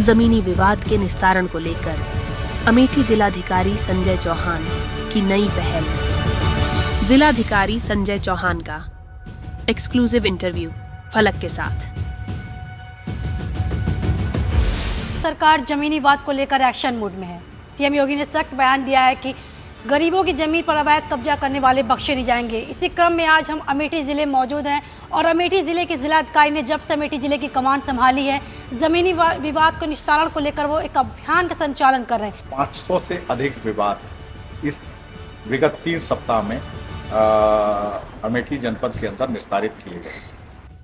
जमीनी विवाद के निस्तारण को लेकर अमेठी जिलाधिकारी संजय चौहान की नई पहल। जिलाधिकारी संजय चौहान का एक्सक्लूसिव इंटरव्यू फलक के साथ। सरकार जमीनी विवाद को लेकर एक्शन मोड में है। सीएम योगी ने सख्त बयान दिया है कि गरीबों की जमीन पर अवैध कब्जा करने वाले बख्शे नहीं जाएंगे। इसी क्रम में आज हम अमेठी जिले मौजूद हैं और अमेठी जिले के जिलाधिकारी ने जब से अमेठी जिले की कमान संभाली है, जमीनी विवाद को निस्तारण को लेकर वो एक अभियान का संचालन कर रहे हैं। 500 से अधिक विवाद इस विगत 3 सप्ताह में अमेठी जनपद के अंदर निस्तारित किए गए।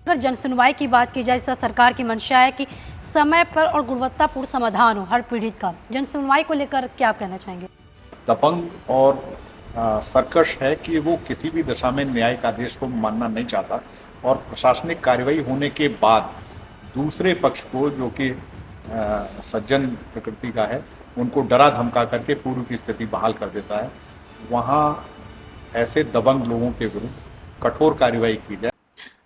अगर जन सुनवाई की बात की जाए, इसका सरकार की मंशा है कि समय पर और गुणवत्तापूर्ण समाधान हो हर पीड़ित का। जन सुनवाई को लेकर क्या आप कहना चाहेंगे? दबंग और सरकश है कि वो किसी भी दशा में न्यायिक आदेश को मानना नहीं चाहता और प्रशासनिक कार्रवाई होने के बाद दूसरे पक्ष को, जो कि सज्जन प्रकृति का है, उनको डरा धमका करके पूर्व की स्थिति बहाल कर देता है। वहाँ ऐसे दबंग लोगों के विरुद्ध कठोर कार्रवाई की जाए।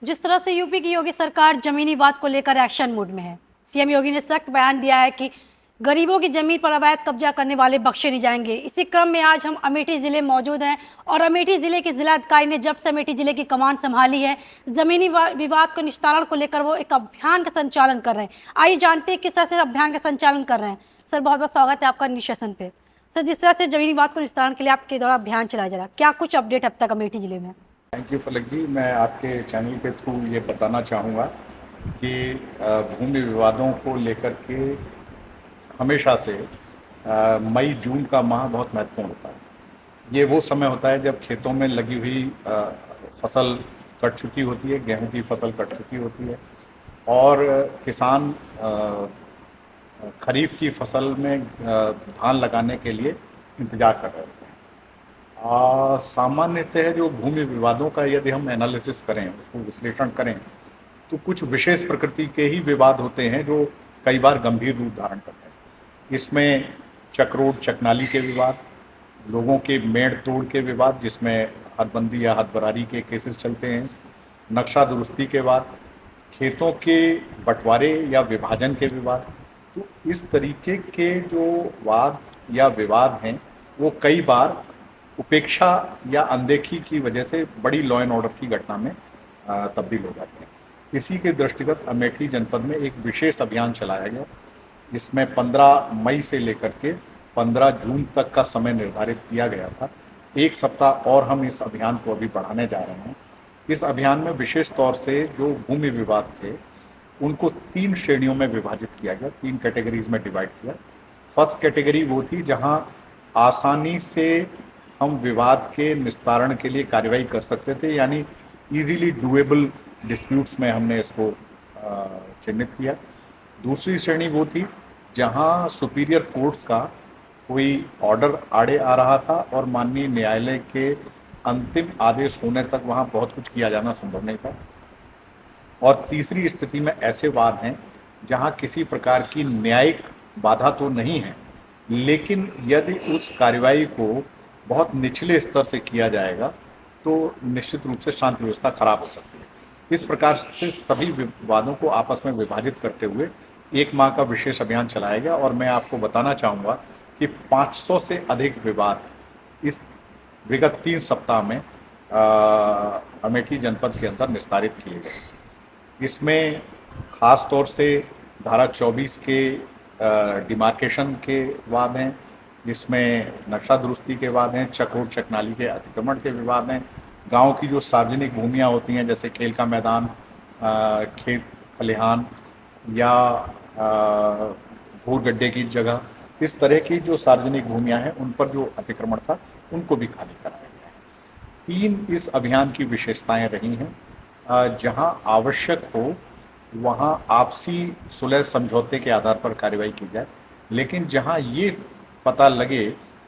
जिस तरह से यूपी की योगी सरकार जमीनी विवाद को लेकर एक्शन मोड में है, सीएम योगी ने सख्त बयान दिया है कि गरीबों की जमीन पर अवैध कब्जा करने वाले बख्शे नहीं जाएंगे। इसी क्रम में आज हम अमेठी जिले मौजूद हैं और अमेठी जिले के जिलाधिकारी ने जब से अमेठी जिले की कमान संभाली है, जमीनी विवाद को निस्तारण को लेकर वो एक अभियान का संचालन कर रहे हैं। आइए जानते हैं किस तरह से अभियान का संचालन कर रहे हैं। सर, बहुत बहुत स्वागत है आपका न्यूज़ सेशन पे। सर, जिस तरह से जमीनी विवाद को निस्तारण के लिए आपके द्वारा अभियान चलाया जा रहा है, क्या कुछ अपडेट अब तक अमेठी जिले में? थैंक यू फलक जी। मैं आपके चैनल के थ्रू ये बताना चाहूँगा कि भूमि विवादों को लेकर के हमेशा से मई जून का माह बहुत महत्वपूर्ण होता है। ये वो समय होता है जब खेतों में लगी हुई फसल कट चुकी होती है, गेहूं की फसल कट चुकी होती है और किसान खरीफ की फसल में धान लगाने के लिए इंतजार कर रहे होते हैं। सामान्यतः जो भूमि विवादों का यदि हम एनालिसिस करें, उसको विश्लेषण करें, तो कुछ विशेष प्रकृति के ही विवाद होते हैं जो कई बार गंभीर रूप धारण करते हैं। इसमें चकरोट चकनाली के विवाद, लोगों के मेड़ तोड़ के विवाद जिसमें हदबंदी या हदबरारी के केसेस चलते हैं, नक्शा दुरुस्ती के बाद, खेतों के बंटवारे या विभाजन के विवाद। तो इस तरीके के जो वाद या विवाद हैं वो कई बार उपेक्षा या अनदेखी की वजह से बड़ी लॉ एंड ऑर्डर की घटना में तब्दील हो जाते हैं। इसी के दृष्टिगत अमेठी जनपद में एक विशेष अभियान चलाया गया। इसमें 15 मई से लेकर के 15 जून तक का समय निर्धारित किया गया था। 1 सप्ताह और हम इस अभियान को अभी बढ़ाने जा रहे हैं। इस अभियान में विशेष तौर से जो भूमि विवाद थे उनको 3 श्रेणियों में विभाजित किया गया, 3 कैटेगरीज में डिवाइड किया। फर्स्ट कैटेगरी वो थी जहां आसानी से हम विवाद के निस्तारण के लिए कार्रवाई कर सकते थे, यानी इजीली डूएबल डिस्प्यूट्स में हमने इसको चिन्हित किया। दूसरी श्रेणी वो थी जहां सुपीरियर कोर्ट्स का कोई ऑर्डर आड़े आ रहा था और माननीय न्यायालय के अंतिम आदेश होने तक वहां बहुत कुछ किया जाना संभव नहीं था। और तीसरी स्थिति में ऐसे वाद हैं जहां किसी प्रकार की न्यायिक बाधा तो नहीं है, लेकिन यदि उस कार्रवाई को बहुत निचले स्तर से किया जाएगा तो निश्चित रूप से शांति व्यवस्था खराब हो सकती है। इस प्रकार से सभी विवादों को आपस में विभाजित करते हुए 1 माह का विशेष अभियान चलाया गया और मैं आपको बताना चाहूँगा कि 500 से अधिक विवाद इस विगत 3 सप्ताह में अमेठी जनपद के अंदर निस्तारित किए गए। इसमें ख़ास तौर से धारा 24 के डिमार्केशन के वाद हैं, इसमें नक्शा दुरुस्ती के वाद हैं, चकरोट चकनाली के अतिक्रमण के विवाद हैं, गांव की जो सार्वजनिक भूमियां होती हैं जैसे खेल का मैदान, खेत खलिहान या भूर गड्ढे की जगह, इस तरह की जो सार्वजनिक भूमियां हैं उन पर जो अतिक्रमण था उनको भी खाली कराया गया है। 3 इस अभियान की विशेषताएं रही हैं। जहां आवश्यक हो वहां आपसी सुलह समझौते के आधार पर कार्रवाई की जाए, लेकिन जहां ये पता लगे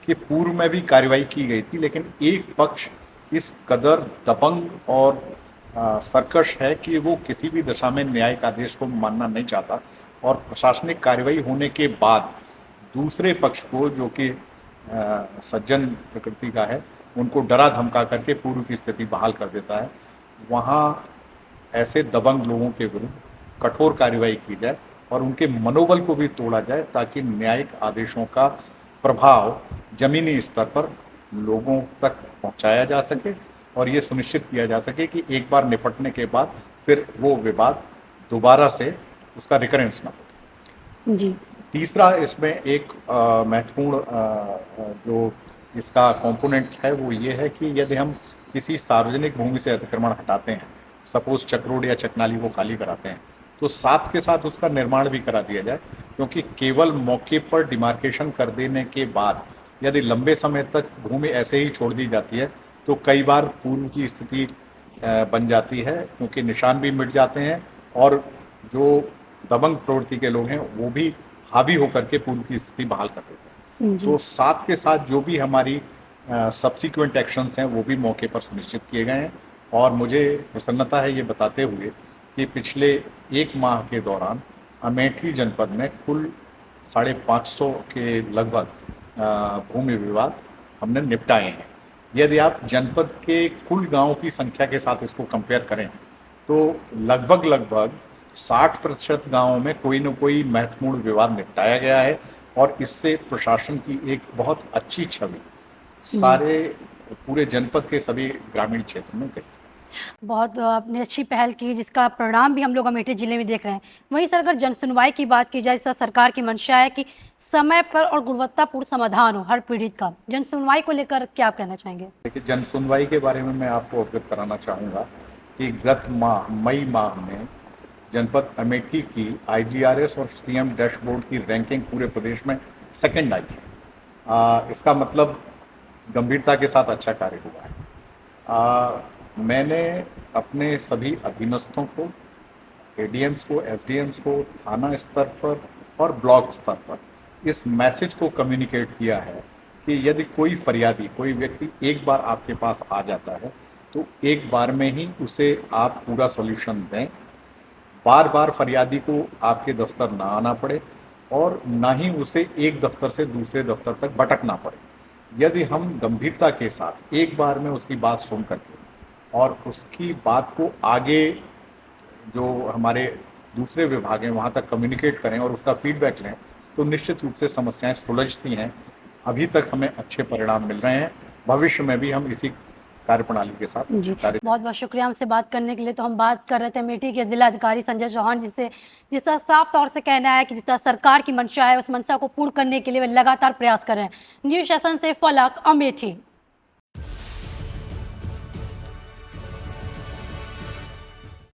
कि पूर्व में भी कार्रवाई की गई थी लेकिन एक पक्ष इस कदर दबंग और सरकश है कि वो किसी भी दशा में न्यायिक आदेश को मानना नहीं चाहता और प्रशासनिक कार्रवाई होने के बाद दूसरे पक्ष को, जो कि सज्जन प्रकृति का है, उनको डरा धमका करके पूर्व की स्थिति बहाल कर देता है। वहाँ ऐसे दबंग लोगों के विरुद्ध कठोर कार्रवाई की जाए और उनके मनोबल को भी तोड़ा जाए, ताकि न्यायिक आदेशों का प्रभाव जमीनी स्तर पर लोगों तक पहुंचाया जा सके और ये सुनिश्चित किया जा सके कि एक बार निपटने के बाद फिर वो विवाद दोबारा से उसका रिकरेंस ना हो। जी। तीसरा इसमें एक महत्वपूर्ण जो इसका कंपोनेंट है वो ये है कि यदि हम किसी सार्वजनिक भूमि से अतिक्रमण हटाते हैं, सपोज चक्रोड या चकनाली को खाली कराते हैं, तो साथ के साथ उसका निर्माण भी करा दिया जाए, क्योंकि केवल मौके पर डिमार्केशन कर देने के बाद यदि लंबे समय तक भूमि ऐसे ही छोड़ दी जाती है तो कई बार पूर्व की स्थिति बन जाती है, क्योंकि निशान भी मिट जाते हैं और जो दबंग प्रवृत्ति के लोग हैं वो भी हावी होकर के पूर्व की स्थिति बहाल कर देते हैं। तो साथ के साथ जो भी हमारी सब्सिक्वेंट एक्शंस हैं वो भी मौके पर सुनिश्चित किए गए हैं। और मुझे प्रसन्नता है ये बताते हुए कि पिछले 1 माह के दौरान अमेठी जनपद में कुल 550 के लगभग भूमि विवाद हमने निपटाए हैं। यदि आप जनपद के कुल गांवों की संख्या के साथ इसको कंपेयर करें तो लगभग 60% गांवों में कोई न कोई महत्वपूर्ण विवाद निपटाया गया है और इससे प्रशासन की एक बहुत अच्छी छवि सारे पूरे जनपद के सभी ग्रामीण क्षेत्र में गई। बहुत आपने अच्छी पहल की, जिसका परिणाम भी हम लोग अमेठी जिले में देख रहे हैं। वहीं सर, अगर जन सुनवाई की बात की जाए, सरकार की मंशा है कि समय पर और गुणवत्तापूर्ण समाधान हो हर पीड़ित का। जन सुनवाई को लेकर क्या आप कहना चाहेंगे? देखिए, जन सुनवाई के बारे में मैं आपको अवगत कराना चाहूँगा कि गत माह मई माह में जनपद अमेठी की IGRS और CM डैशबोर्ड की रैंकिंग पूरे प्रदेश में सेकंड आई है। इसका मतलब गंभीरता के साथ अच्छा कार्य हुआ है। मैंने अपने सभी अधीनस्थों को, ADMs को, SDMs को थाना स्तर पर और ब्लॉक स्तर पर इस मैसेज को कम्युनिकेट किया है कि यदि कोई फरियादी, कोई व्यक्ति एक बार आपके पास आ जाता है तो एक बार में ही उसे आप पूरा सॉल्यूशन दें। बार बार फरियादी को आपके दफ्तर ना आना पड़े और ना ही उसे एक दफ्तर से दूसरे दफ्तर तक भटकना पड़े। यदि हम गंभीरता के साथ एक बार में उसकी बात सुन करके और उसकी बात को आगे जो हमारे दूसरे विभाग हैं वहाँ तक कम्युनिकेट करें और उसका फीडबैक लें तो निश्चित रूप से समस्याएं सुलझती हैं। अभी तक हमें अच्छे परिणाम मिल रहे हैं, भविष्य में भी हम इसी कार्यप्रणाली के साथ जी, कार्य। बहुत बहुत शुक्रिया हमसे बात करने के लिए। तो हम बात कर रहे थे अमेठी के जिलाधिकारी संजय चौहान, जिसका साफ तौर से कहना है कि जिस तरह सरकार की मंशा है उस मंशा को पूर्ण करने के लिए वे लगातार प्रयास कर रहे हैं। न्यूज़ सेशन से फलक, अमेठी।